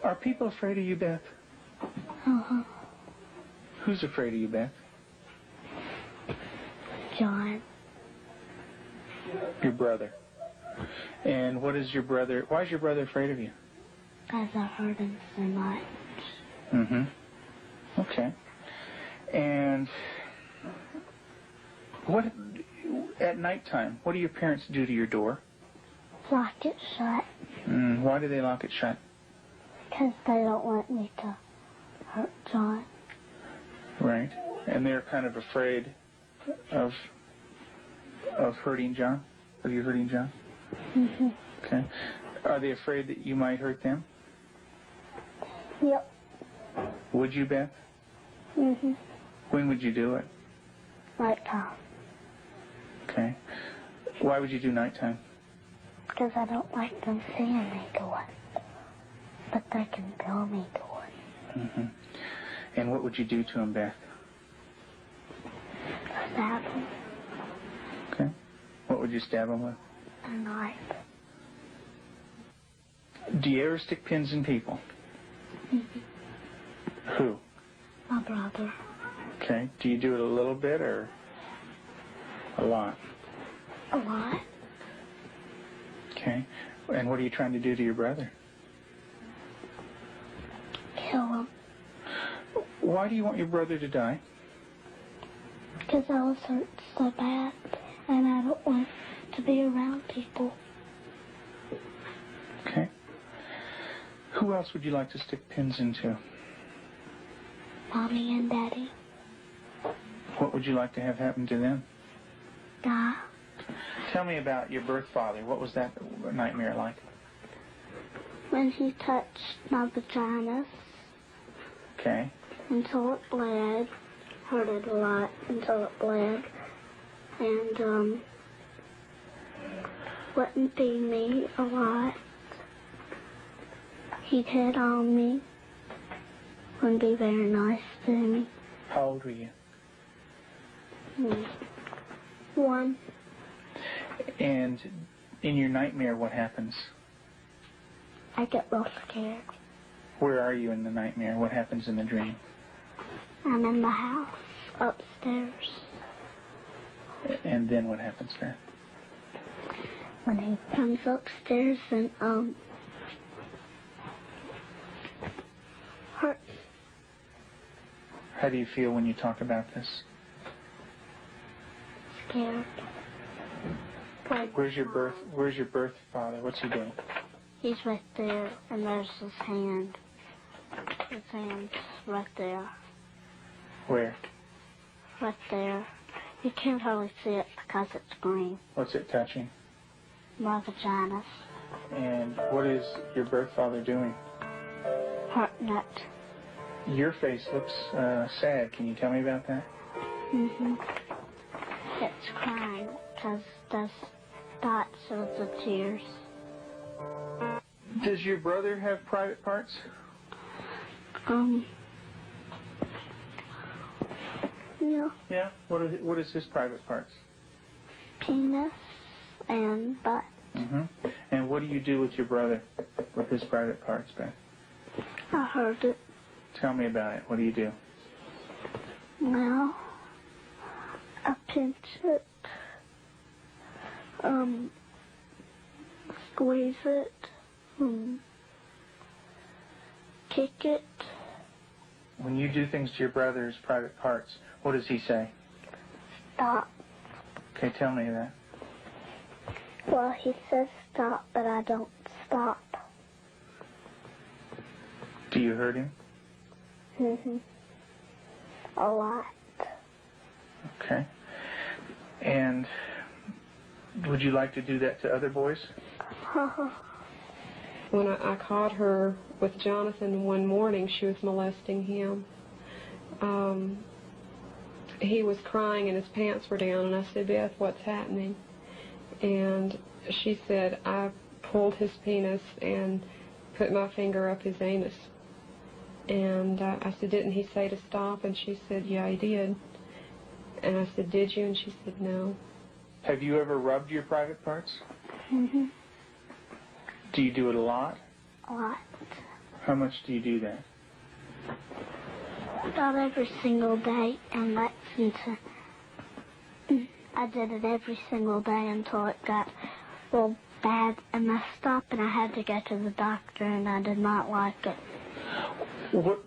Are people afraid of you, Beth? Uh-huh. Who's afraid of you, Beth? John. Your brother. And what is your brother... Why is your brother afraid of you? Because I hurt him so much. Mm-hmm. Okay. And what... At nighttime, what do your parents do to your door? Lock it shut. Why do they lock it shut? Because they don't want me to hurt John. Right. And they're kind of afraid of hurting John? Of you hurting John? Mm-hmm. Okay. Are they afraid that you might hurt them? Yep. Would you, Beth? Mm-hmm. When would you do it? Nighttime. Okay. Why would you do nighttime? Because I don't like them seeing me do it. But they can feel me do it. Mm-hmm. And what would you do to him, Beth? Stab him. Okay. What would you stab him with? A knife. Do you ever stick pins in people? Mm-hmm. Who? My brother. Okay. Do you do it a little bit or a lot? A lot. Okay. And what are you trying to do to your brother? Kill him. Why do you want your brother to die? Because I was hurt so bad, and I don't want to be around people. Okay. Who else would you like to stick pins into? Mommy and Daddy. What would you like to have happen to them? Die. Tell me about your birth father. What was that nightmare like? When he touched my vagina Okay. until it bled, hurt it a lot until it bled, and wouldn't feed me a lot. He'd hit on me, wouldn't be very nice to me. How old were you? 1. And in your nightmare, what happens? I get real scared. Where are you in the nightmare? What happens in the dream? I'm in the house, upstairs. And then what happens there? When he comes upstairs and, hurt. How do you feel when you talk about this? Scared. Where's your birth father? What's he doing? He's right there, and there's his hand. His hand's right there. Where? Right there. You can't hardly see it because it's green. What's it touching? My vagina. And what is your birth father doing? Hurting it. Your face looks sad. Can you tell me about that? Mm-hmm. It's crying because there's dots of the tears. Does your brother have private parts? Yeah. Yeah? What is his private parts? Penis and butt. Mm-hmm. And what do you do with your brother with his private parts, Beth? I heard it. Tell me about it. What do you do? Well, I pinch it. Squeeze it. Kick it. When you do things to your brother's private parts, what does he say? Stop. Okay, tell me that. Well, he says stop, but I don't stop. Do you hurt him? Mm-hmm. A lot. Okay. And would you like to do that to other boys? When I caught her with Jonathan one morning, she was molesting him. He was crying and his pants were down, and I said, Beth, what's happening? And she said, I pulled his penis and put my finger up his anus. And I said, didn't he say to stop? And she said, yeah, he did. And I said, did you? And she said, no. Have you ever rubbed your private parts? Mm-hmm. Do you do it a lot? A lot. How much do you do that? About every single day in Lexington. I did it every single day until it got real bad and messed up, and I had to go to the doctor, and I did not like it.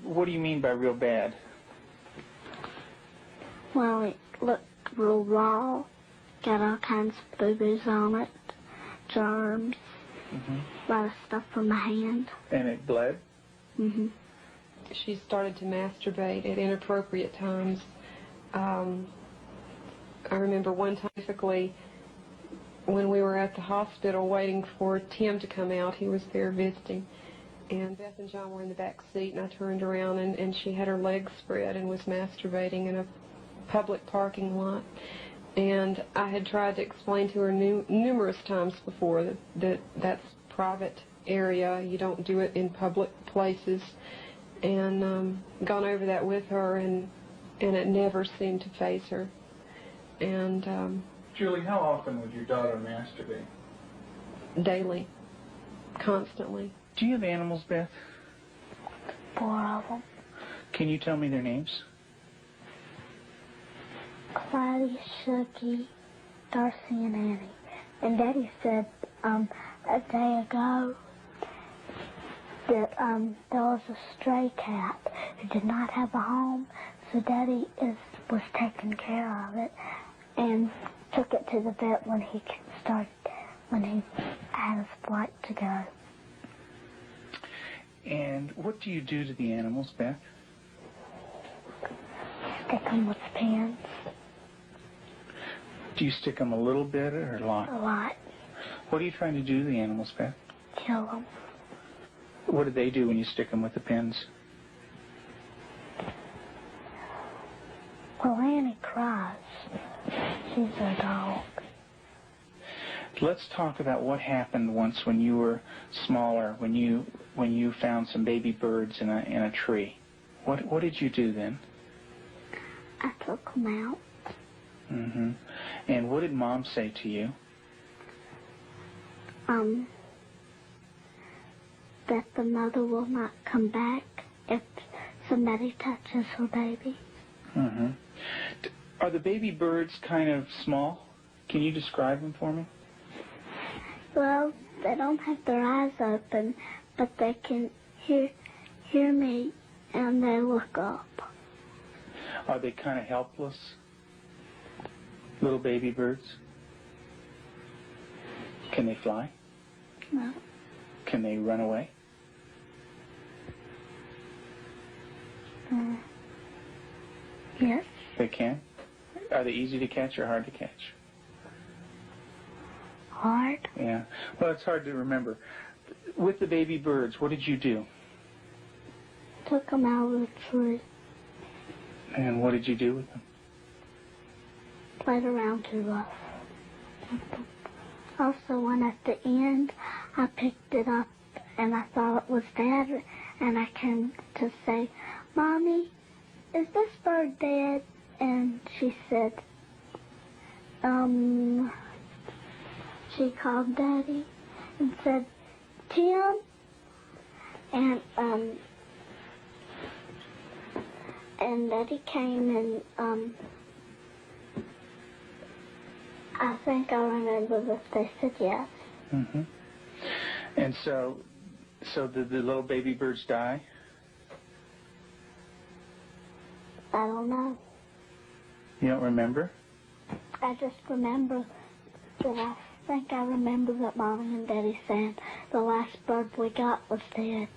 What do you mean by real bad? Well, it looked real raw, got all kinds of boo-boos on it, germs, a lot of stuff from my hand. And it bled? Mm-hmm. She started to masturbate at inappropriate times. I remember one time, specifically, when we were at the hospital waiting for Tim to come out. He was there visiting, and Beth and John were in the back seat, and I turned around, and she had her legs spread and was masturbating in a public parking lot. And I had tried to explain to her numerous times before that that's private area. You don't do it in public places. And gone over that with her, and it never seemed to faze her. And Julie, how often would your daughter masturbate? Daily, constantly. Do you have animals, Beth? 4 of them. Can you tell me their names? Clyde, Shuggy, Darcy, and Annie. And Daddy said a day ago that there was a stray cat who did not have a home, so Daddy was taking care of it and took it to the vet when he had his flight to go. And what do you do to the animals, Beth? Stick them with pins. Do you stick them a little bit or a lot? A lot. What are you trying to do to the animals, Beth? Kill them. What do they do when you stick them with the pins? Well, Annie cries. She's a dog. Let's talk about what happened once when you were smaller, when you found some baby birds in a tree. What did you do then? I took them out. Mm-hmm. And what did Mom say to you? That the mother will not come back if somebody touches her baby. Mm-hmm. Are the baby birds kind of small? Can you describe them for me? Well, they don't have their eyes open, but they can hear me, and they look up. Are they kind of helpless? Little baby birds? Can they fly? No. Can they run away? Yes. They can? Are they easy to catch or hard to catch? Hard. Yeah. Well, it's hard to remember. With the baby birds, what did you do? Took them out of the tree. And what did you do with them? Played around too rough. Also, when at the end, I picked it up and I thought it was Dad, and I came to say, Mommy, is this bird dead? And she said, she called Daddy and said, Tim, and Daddy came and, I think I remember that they said yes. Mm-hmm. And so did the little baby birds die? I don't know. You don't remember? I just remember that I remember that Mommy and Daddy said the last bird we got was dead.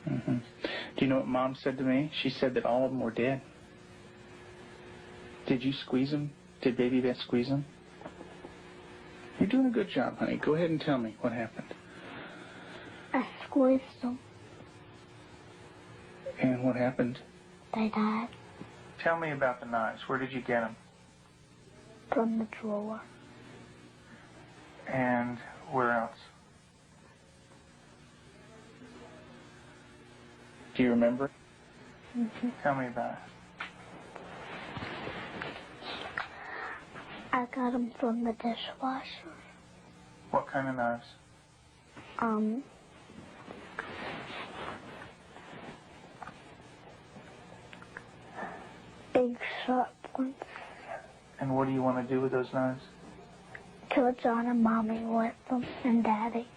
Mm-hmm. Do you know what Mom said to me? She said that all of them were dead. Did you squeeze them? Did Baby Beth squeeze them? You're doing a good job, honey. Go ahead and tell me what happened. I squeezed them. And what happened? They died. Tell me about the knives. Where did you get them? From the drawer. And where else? Do you remember? Mm-hmm. Tell me about it. I got them from the dishwasher. What kind of knives? sharp ones. And what do you want to do with those knives? Kill John and Mommy with them, and Daddy.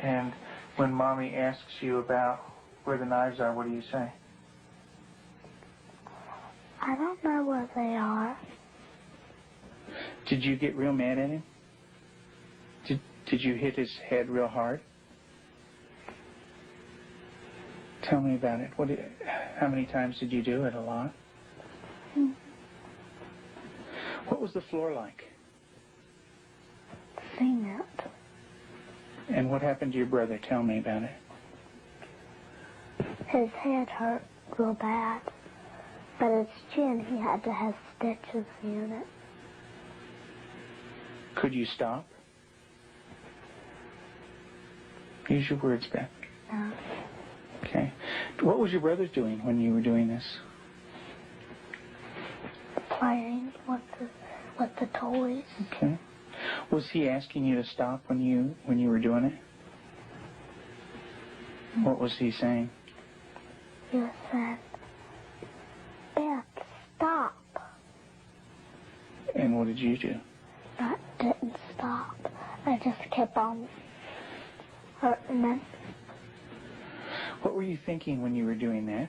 And when Mommy asks you about where the knives are, what do you say? I don't know where they are. Did you get real mad at him? Did you hit his head real hard? Tell me about it. How many times did you do it? A lot? Mm. What was the floor like? Cement. And what happened to your brother? Tell me about it. His head hurt real bad, but his chin, he had to have stitches in it. Could you stop? Use your words, Beth. No. Okay. What was your brother doing when you were doing this? Playing with the toys. Okay. Was he asking you to stop when you were doing it? What was he saying? He said, Beth, stop. And what did you do? I didn't stop. I just kept on hurting him. What were you thinking when you were doing that?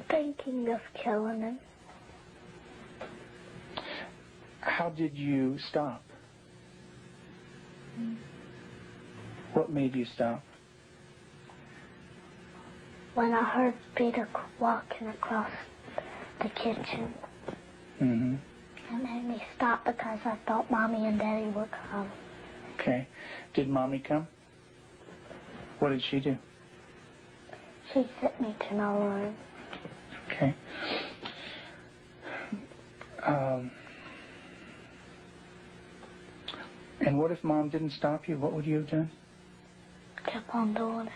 Thinking of killing him. How did you stop? What made you stop? When I heard Peter walking across the kitchen. Mm-hmm. It made me stop because I thought Mommy and Daddy would come. Okay. Did Mommy come? What did she do? She sent me to my room. Okay. And what if Mom didn't stop you? What would you have done? Kept on doing it.